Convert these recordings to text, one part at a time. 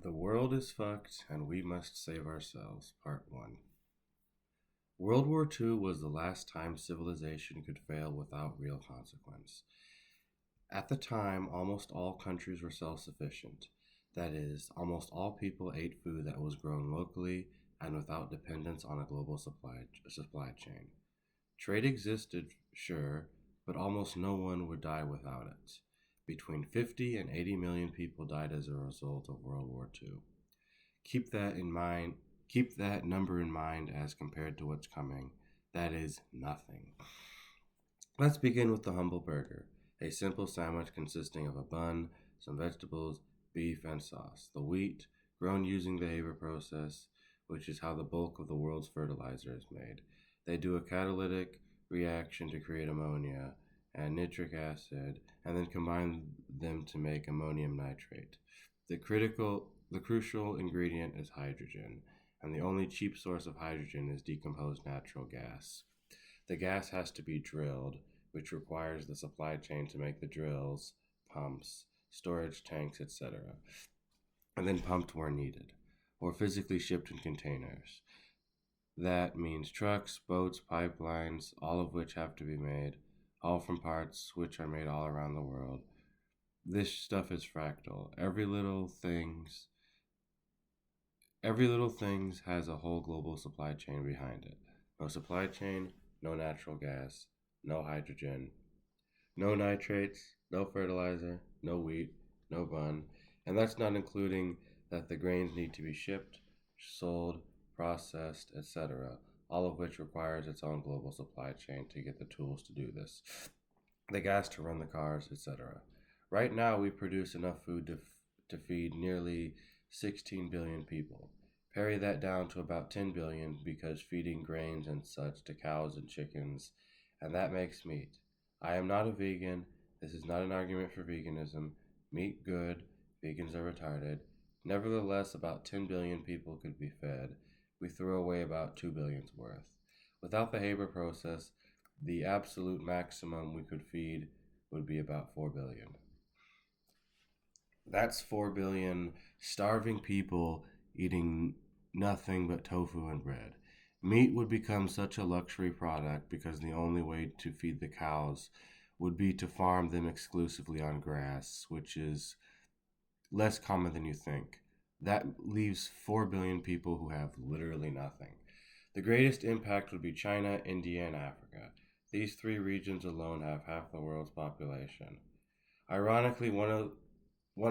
The world is fucked and we must save ourselves. Part 1. World War II was the last time civilization could fail without real consequence. At the time, almost all countries were self sufficient. That is, almost all people ate food that was grown locally and without dependence on a global supply chain. Trade existed, sure, but almost no one would die without it. Between 50 and 80 million people died as a result of World War II. Keep that in mind. Keep that number in mind as compared to what's coming. That is nothing. Let's begin with the humble burger, a simple sandwich consisting of a bun, some vegetables, beef, and sauce. The wheat, grown using the Haber process, which is how the bulk of the world's fertilizer is made. They do a catalytic reaction to create ammonia and nitric acid, and then combine them to make ammonium nitrate. The crucial ingredient is hydrogen, and the only cheap source of hydrogen is decomposed natural gas. The gas has to be drilled, which requires the supply chain to make the drills, pumps, storage tanks, etc., and then pumped where needed, or physically shipped in containers. That means trucks, boats, pipelines, all of which have to be made, all from parts which are made all around the world. This stuff is fractal. Every little things has a whole global supply chain behind it. No supply chain, no natural gas, no hydrogen, no nitrates, no fertilizer, no wheat, no bun, and that's not including that the grains need to be shipped, sold, processed, etc., all of which requires its own global supply chain to get the tools to do this, the gas to run the cars, etc. Right now, we produce enough food to feed nearly 16 billion people. Parry that down to about 10 billion because feeding grains and such to cows and chickens, and that makes meat. I am not a vegan. This is not an argument for veganism. Meat good. Vegans are retarded. Nevertheless, about 10 billion people could be fed. We throw away about 2 billion's worth. Without the Haber process, the absolute maximum we could feed would be about 4 billion. That's 4 billion starving people eating nothing but tofu and bread. Meat would become such a luxury product because the only way to feed the cows would be to farm them exclusively on grass, which is less common than you think. That leaves 4 billion people who have literally nothing. The greatest impact would be China, India, and Africa. These three regions alone have half the world's population. Ironically, one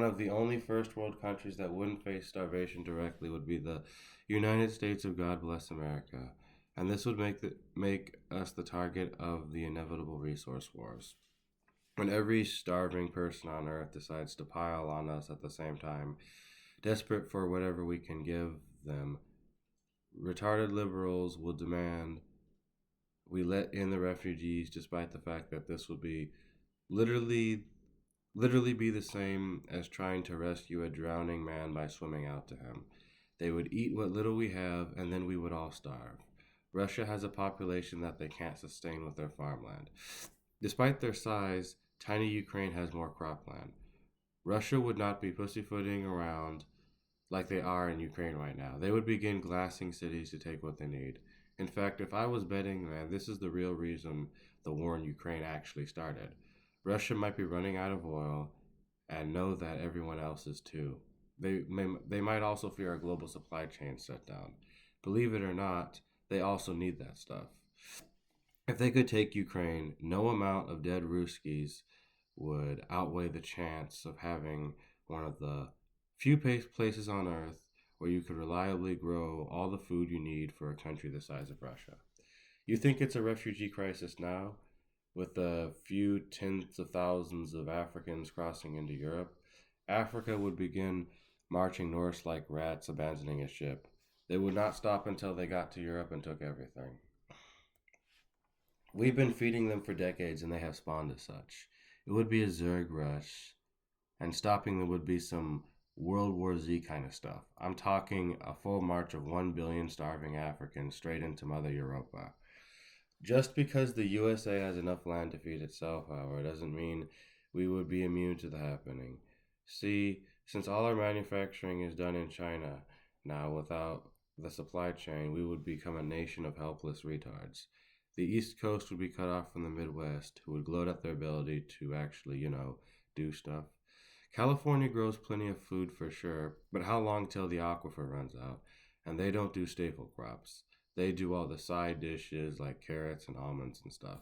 of the only first world countries that wouldn't face starvation directly would be the United States of God bless America, and this would make us the target of the inevitable resource wars. When every starving person on earth decides to pile on us at the same time, desperate for whatever we can give them, retarded liberals will demand we let in the refugees, despite the fact that this would be literally be the same as trying to rescue a drowning man by swimming out to him. They would eat what little we have, and then we would all starve. Russia has a population that they can't sustain with their farmland. Despite their size, tiny Ukraine has more cropland. Russia would not be pussyfooting around like they are in Ukraine right now. They would begin glassing cities to take what they need. In fact, if I was betting, man, this is the real reason the war in Ukraine actually started. Russia might be running out of oil and know that everyone else is too. They might also fear a global supply chain shutdown. Believe it or not, they also need that stuff. If they could take Ukraine, no amount of dead Ruskies would outweigh the chance of having one of the few places on Earth where you could reliably grow all the food you need for a country the size of Russia. You think it's a refugee crisis now, with a few tens of thousands of Africans crossing into Europe? Africa would begin marching north like rats abandoning a ship. They would not stop until they got to Europe and took everything. We've been feeding them for decades and they have spawned as such. It would be a Zerg rush, and stopping them would be some World War Z kind of stuff. I'm talking a full march of 1 billion starving Africans straight into Mother Europa. Just because the USA has enough land to feed itself, however, doesn't mean we would be immune to the happening. See, Since all our manufacturing is done in China now, without the supply chain, we would become a nation of helpless retards. The East Coast would be cut off from the Midwest, who would gloat at their ability to actually, do stuff. California grows plenty of food for sure, but how long till the aquifer runs out? And they don't do staple crops. They do all the side dishes like carrots and almonds and stuff.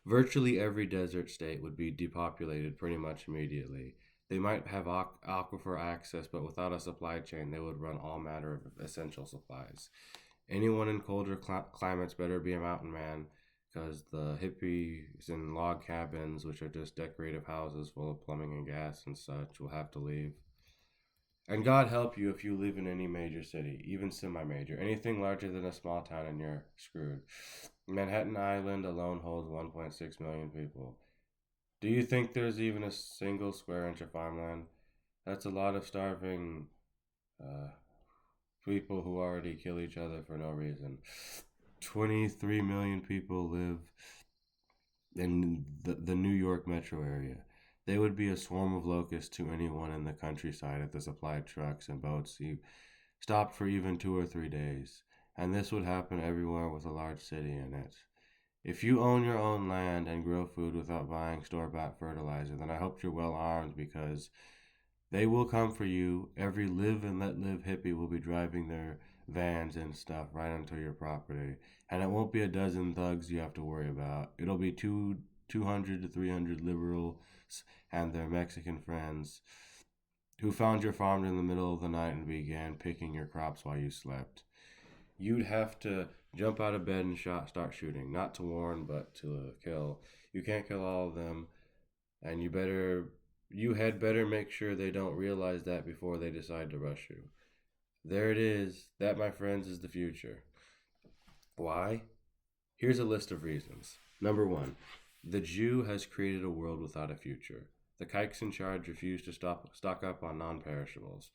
Virtually every desert state would be depopulated pretty much immediately. They might have aquifer access, but without a supply chain, they would run all manner of essential supplies. Anyone in colder climates better be a mountain man, because the hippies in log cabins, which are just decorative houses full of plumbing and gas and such, will have to leave. And God help you if you live in any major city, even semi major. Anything larger than a small town and you're screwed. Manhattan Island alone holds 1.6 million people. Do you think there's even a single square inch of farmland? That's a lot of starving uh, people who already kill each other for no reason. 23 million people live in the New York metro area. They would be a swarm of locusts to anyone in the countryside if the supply trucks and boats stopped for even 2 or 3 days. And this would happen everywhere with a large city in it. If you own your own land and grow food without buying store bought fertilizer, then I hope you're well armed because they will come for you. Every live and let live hippie will be driving their vans and stuff right onto your property. And it won't be a dozen thugs you have to worry about. It'll be 200 to 300 liberals and their Mexican friends who found your farm in the middle of the night and began picking your crops while you slept. You'd have to jump out of bed and start shooting, not to warn, but to kill. You can't kill all of them, and you had better make sure they don't realize that before they decide to rush you. There it is. That, my friends, is the future. Why? Here's a list of reasons. Number one, the Jew has created a world without a future. The kikes in charge refuse to stock up on non-perishables.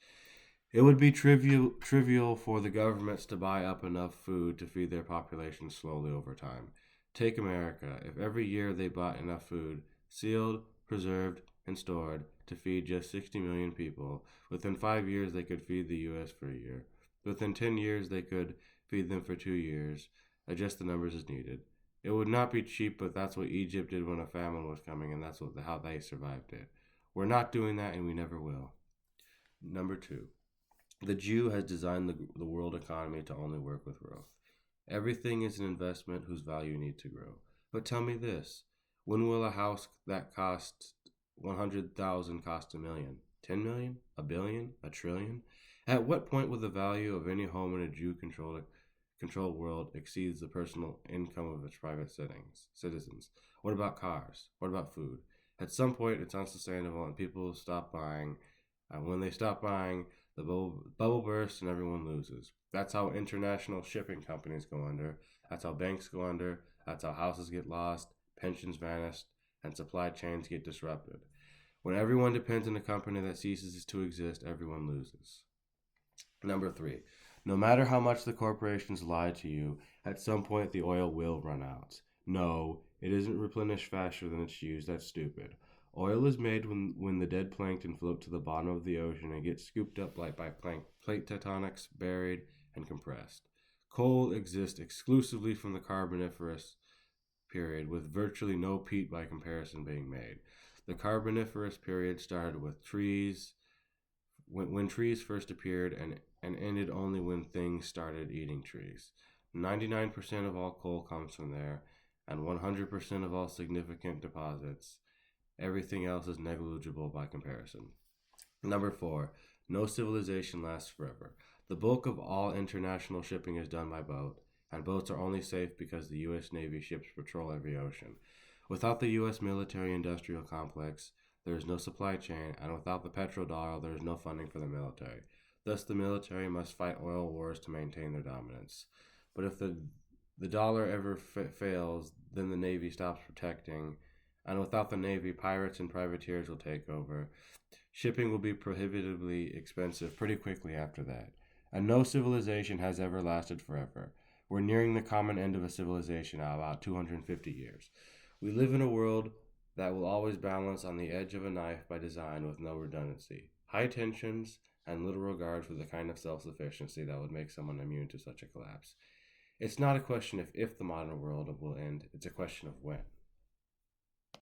It would be trivial for the governments to buy up enough food to feed their population slowly over time. Take America. If every year they bought enough food, sealed, preserved, and stored, to feed just 60 million people, within 5 years they could feed the U.S. for a year. Within 10 years they could feed them for 2 years. Adjust the numbers as needed. It would not be cheap, but that's what Egypt did when a famine was coming, and that's how they survived it. We're not doing that, and we never will. Number two. The Jew has designed the world economy to only work with growth. Everything is an investment whose value needs to grow. But tell me this, when will a house that costs 100,000 cost a million? 10 million? A billion? A trillion? At what point will the value of any home in a Jew-controlled world exceeds the personal income of its private citizens? What about cars? What about food? At some point, it's unsustainable and people stop buying. And when they stop buying, the bubble bursts and everyone loses. That's how international shipping companies go under. That's how banks go under. That's how houses get lost, pensions vanish, and supply chains get disrupted. When everyone depends on a company that ceases to exist, everyone loses. Number three, no matter how much the corporations lie to you, at some point the oil will run out. No, it isn't replenished faster than it's used. That's stupid. Oil is made when the dead plankton float to the bottom of the ocean and gets scooped up like by plate tectonics, buried, and compressed. Coal exists exclusively from the Carboniferous period, with virtually no peat by comparison being made. The Carboniferous period started with trees, when trees first appeared, and ended only when things started eating trees. 99% of all coal comes from there, and 100% of all significant deposits. Everything else is negligible by comparison. Number four, no civilization lasts forever. The bulk of all international shipping is done by boat, and boats are only safe because the U.S. Navy ships patrol every ocean. Without the U.S. military-industrial complex, there is no supply chain, and without the petrodollar, there is no funding for the military. Thus, the military must fight oil wars to maintain their dominance. But if the dollar ever fails, then the Navy stops protecting, and without the Navy, pirates and privateers will take over. Shipping will be prohibitively expensive pretty quickly after that. And no civilization has ever lasted forever. We're nearing the common end of a civilization now, about 250 years. We live in a world that will always balance on the edge of a knife by design with no redundancy, high tensions, and little regard for the kind of self sufficiency that would make someone immune to such a collapse. It's not a question of if the modern world will end, it's a question of when.